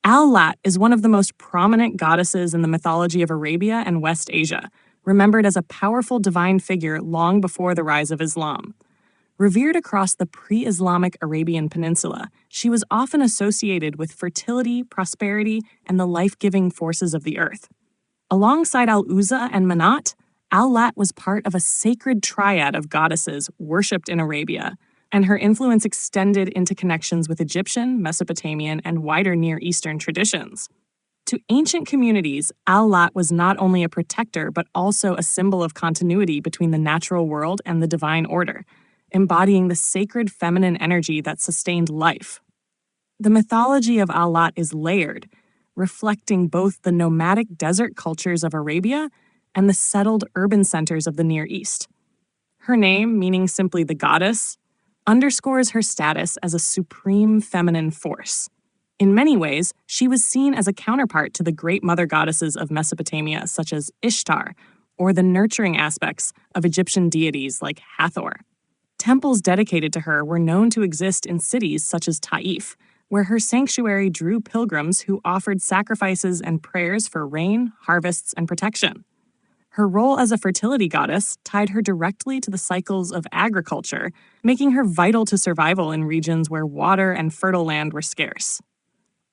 Al-Lat is one of the most prominent goddesses in the mythology of Arabia and West Asia, remembered as a powerful divine figure long before the rise of Islam. Revered across the pre-Islamic Arabian Peninsula, she was often associated with fertility, prosperity, and the life-giving forces of the earth. Alongside Uzza and Manat, Al-Lat was part of a sacred triad of goddesses worshipped in Arabia, and her influence extended into connections with Egyptian, Mesopotamian, and wider Near Eastern traditions. To ancient communities, Al-Lat was not only a protector but also a symbol of continuity between the natural world and the divine order, embodying the sacred feminine energy that sustained life. The mythology of Al-Lat is layered, reflecting both the nomadic desert cultures of Arabia and the settled urban centers of the Near East. Her name, meaning simply the goddess, underscores her status as a supreme feminine force. In many ways, she was seen as a counterpart to the great mother goddesses of Mesopotamia, such as Ishtar, or the nurturing aspects of Egyptian deities like Hathor. Temples dedicated to her were known to exist in cities such as Taif, where her sanctuary drew pilgrims who offered sacrifices and prayers for rain, harvests, and protection. Her role as a fertility goddess tied her directly to the cycles of agriculture, making her vital to survival in regions where water and fertile land were scarce.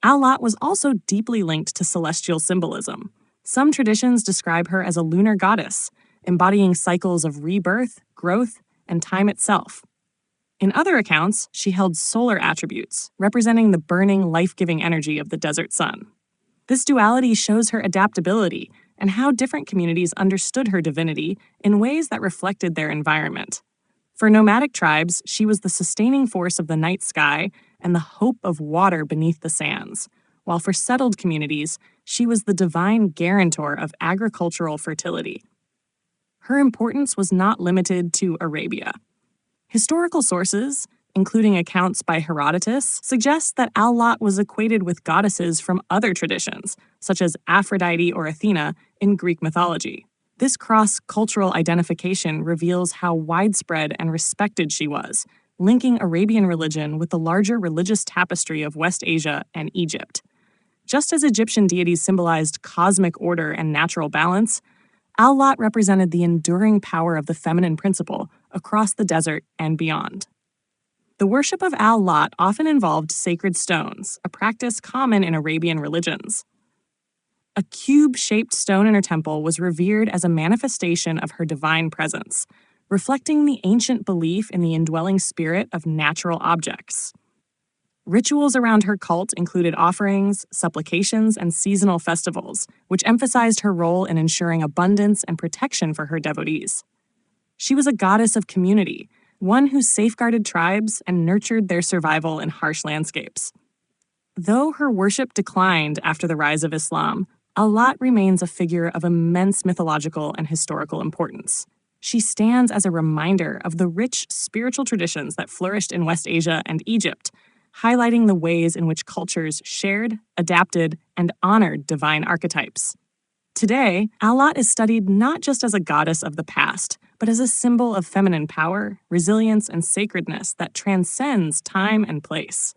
Al-Lat was also deeply linked to celestial symbolism. Some traditions describe her as a lunar goddess, embodying cycles of rebirth, growth, and time itself. In other accounts, she held solar attributes, representing the burning, life-giving energy of the desert sun. This duality shows her adaptability and how different communities understood her divinity in ways that reflected their environment. For nomadic tribes, she was the sustaining force of the night sky and the hope of water beneath the sands, while for settled communities, she was the divine guarantor of agricultural fertility. Her importance was not limited to Arabia. Historical sources, including accounts by Herodotus, suggest that Al-Lat was equated with goddesses from other traditions, such as Aphrodite or Athena in Greek mythology. This cross-cultural identification reveals how widespread and respected she was, linking Arabian religion with the larger religious tapestry of West Asia and Egypt. Just as Egyptian deities symbolized cosmic order and natural balance, Al-Lat represented the enduring power of the feminine principle across the desert and beyond. The worship of Al-Lat often involved sacred stones, a practice common in Arabian religions. A cube-shaped stone in her temple was revered as a manifestation of her divine presence, reflecting the ancient belief in the indwelling spirit of natural objects. Rituals around her cult included offerings, supplications, and seasonal festivals, which emphasized her role in ensuring abundance and protection for her devotees. She was a goddess of community, one who safeguarded tribes and nurtured their survival in harsh landscapes. Though her worship declined after the rise of Islam, Al-Lat remains a figure of immense mythological and historical importance. She stands as a reminder of the rich spiritual traditions that flourished in West Asia and Egypt, highlighting the ways in which cultures shared, adapted, and honored divine archetypes. Today, Al-Lat is studied not just as a goddess of the past, but as a symbol of feminine power, resilience, and sacredness that transcends time and place.